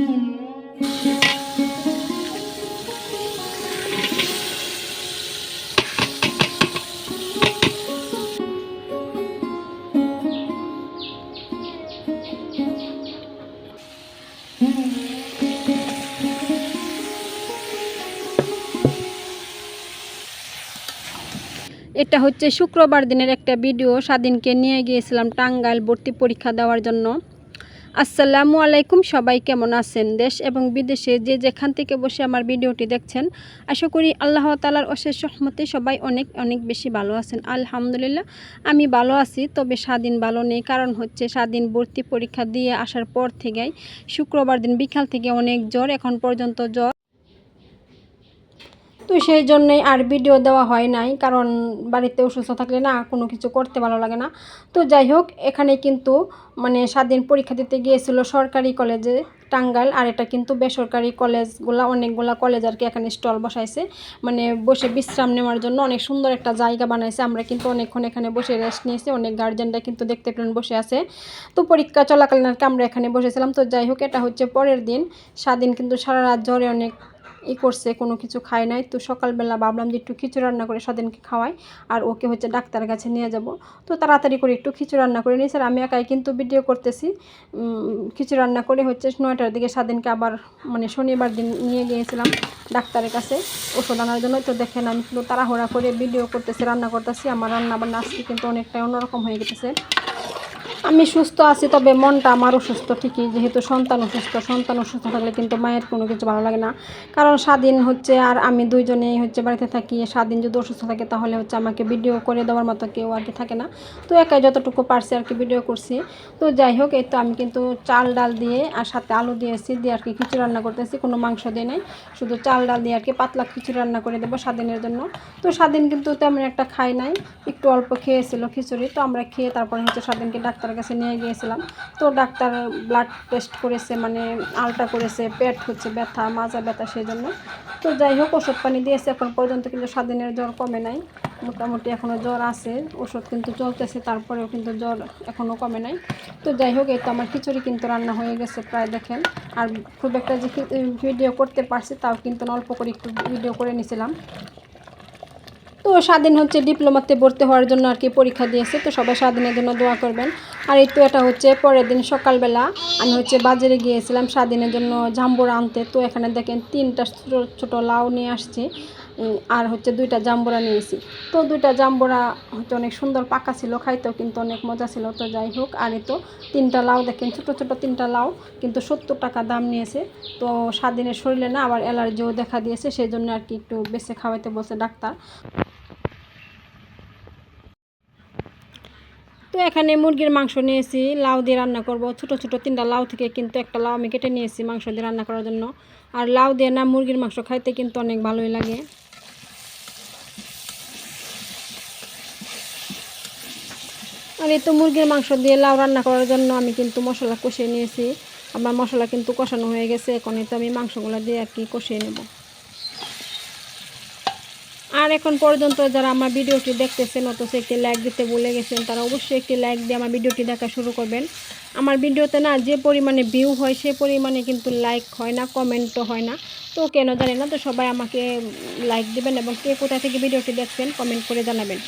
এটা হচ্ছে শুক্রবার দিনের একটা ভিডিও। স্বাধীনকে নিয়ে গিয়েছিলাম টাঙ্গাইল ভর্তি পরীক্ষা দেওয়ার জন্য। আসসালামু আলাইকুম, সবাই কেমন আছেন? দেশ এবং বিদেশে যে যেখান থেকে বসে আমার ভিডিওটি দেখছেন, আশা করি আল্লাহ তাআলার অশেষ রহমতে সবাই অনেক অনেক বেশি ভালো আছেন। আলহামদুলিল্লাহ আমি ভালো আছি, তবে স্বাধীন ভালো নেই। কারণ হচ্ছে স্বাধীন ভর্তি পরীক্ষা দিয়ে আসার পর থেকেই শুক্রবার দিন বিকাল থেকে অনেক জ্বর, এখন পর্যন্ত জ্বর। তো সেই জন্যই আর ভিডিও দেওয়া হয় নাই, কারণ বাড়িতে অসুস্থ থাকলে না কোনো কিছু করতে ভালো লাগে না। তো যাই হোক, এখানে কিন্তু মানে স্বাধীন পরীক্ষা দিতে গিয়েছিল সরকারি কলেজে টাঙ্গাইল, আর এটা কিন্তু বেসরকারি কলেজগুলা, অনেকগুলা কলেজ আর কি এখানে স্টল বসাইছে, মানে বসে বিশ্রাম নেওয়ার জন্য অনেক সুন্দর একটা জায়গা বানাইছে। আমরা কিন্তু অনেকক্ষণ এখানে বসে রেস্ট নিয়েছি, অনেক গার্জেনরা কিন্তু দেখতে পেলেন বসে আছে। তো পরীক্ষা চলাকালীন আর কি আমরা এখানে বসেছিলাম। তো যাই হোক, এটা হচ্ছে পরের দিন। স্বাধীন কিন্তু সারা রাত জ্বরে অনেক করছে, কোনো কিছু খায় নাই। তো সকালবেলা ভাবলাম যে একটু খিচুড়ি রান্না করে স্বাধীনকে খাওয়াই, আর ওকে হচ্ছে ডাক্তারের কাছে নিয়ে যাব। তো তাড়াতাড়ি করে একটু খিচুড়ি রান্না করে নিয়েছি, আর আমি একাই কিন্তু ভিডিও করতেছি। খিচুড়ি রান্না করে হচ্ছে 9টার দিকে স্বাধীনকে আবার মানে শনিবার দিন নিয়ে গিয়েছিলাম ডাক্তারের কাছে ওষুধ আনার জন্য। তো দেখেন আমি কিন্তু তাড়াহুড়া করে ভিডিও করতেছি, রান্না করতেছি। আমার রান্না বান্না আজকে কিন্তু অনেকটাই অন্যরকম হয়ে গেছে। আমি সুস্থ আছি, তবে মনটা আমার অসুস্থ ঠিকই, যেহেতু সন্তান অসুস্থ থাকলে কিন্তু মায়ের কোনো কিছু ভালো লাগে না। কারণ স্বাধীন হচ্ছে আর আমি দুইজনেই হচ্ছে বাড়িতে থাকি। স্বাধীন যদি অসুস্থ থাকে তাহলে হচ্ছে আমাকে ভিডিও করে দেওয়ার মতো কেউ আর কি থাকে না। তো একাই যতটুকু পারছি আর কি ভিডিও করছি। তো যাই হোক, এই তো আমি কিন্তু চাল ডাল দিয়ে আর সাথে আলু দিয়েছি, দিয়ে আর কি খিচুড়ি রান্না করতেছি। কোনো মাংস দিয়ে নাই, শুধু চাল ডাল দিয়ে আর কি পাতলা খিচুড়ি রান্না করে দেবো স্বাধীনের জন্য। তো স্বাধীন কিন্তু তেমন একটা খাই নাই, একটু অল্প খেয়েছিল খিচুড়ি। তো আমরা খেয়ে তারপরে হচ্ছে স্বাধীনকে ডাক্তারের কাছে নিয়ে গিয়েছিলাম। তো ডাক্তার ব্লাড টেস্ট করেছে, মানে আলট্রা করেছে, পেট হচ্ছে ব্যথা, মাজা ব্যথা, সেই জন্য। তো যাই হোক, ওষুধ পানি দিয়েছে। এখন পর্যন্ত কিন্তু স্বাধীনের জ্বর কমে নাই, মোটামুটি এখনও জ্বর আছে, ওষুধ কিন্তু চলতেছে, তারপরেও কিন্তু জ্বর এখনও কমে নাই। তো যাই হোক, এই তো আমার খিচুড়ি কিন্তু রান্না হয়ে গেছে প্রায়, দেখেন। আর খুব একটা যে ভিডিও করতে পারছি তাও কিন্তু অল্প করে একটু ভিডিও করে নিয়েছিলাম। তো স্বাধীন হচ্ছে ডিপ্লোমাতে ভর্তি হওয়ার জন্য আর কি পরীক্ষা দিয়েছে। তো সবাই স্বাধীনের জন্য দোয়া করবেন। আর এই তো এটা হচ্ছে পরের দিন সকালবেলা আমি হচ্ছে বাজারে গিয়েছিলাম স্বাধীনের জন্য জাম্বুরা আনতে। তো এখানে দেখেন 3টা ছোটো লাউ নিয়ে আসছি, আর হচ্ছে 2টা জাম্বুরা নিয়েছি। তো 2টা জাম্বুরা হচ্ছে অনেক সুন্দর পাকা ছিল, খাইতেও কিন্তু অনেক মজা ছিল। তো যাই হোক, আর এই তো 3টা লাউ দেখেন, ছোটো 3টা লাউ কিন্তু 70 টাকা দাম নিয়েছে। তো স্বাধীনের শরীরে না আবার অ্যালার্জিও দেখা দিয়েছে, সেই জন্য আর কি একটু বেছে খাওয়াইতে বলছে ডাক্তার। তো এখানে মুরগির মাংস নিয়েছি, লাউ দিয়ে রান্না করব। ছোটো 3টা লাউ থেকে কিন্তু একটা লাউ আমি কেটে নিয়েছি মাংস দিয়ে রান্না করার জন্য। আর লাউ দিয়ে না মুরগির মাংস খাইতে কিন্তু অনেক ভালোই লাগে। আর এই তো মুরগির মাংস দিয়ে লাউ রান্না করার জন্য আমি কিন্তু মশলা কষিয়ে নিয়েছি। আমার মশলা কিন্তু কষানো হয়ে গেছে, এখন তো আমি মাংসগুলো দিয়ে আর কি কষিয়ে নেব। আর এখন পর্যন্ত যারা আমার ভিডিওটি দেখতেছেন অথচ একটি লাইক দিতে ভুলে গেছেন, তারা অবশ্যই একটি লাইক দিয়ে আমার ভিডিওটি দেখা শুরু করবেন। আমার ভিডিওতে না যে পরিমাণে ভিউ হয় সে পরিমাণে কিন্তু লাইক হয় না, কমেন্টও হয় না। তো কেন জানি না। তো সবাই আমাকে লাইক দেবেন এবং কে কোথা থেকে ভিডিওটি দেখছেন কমেন্ট করে জানাবেন।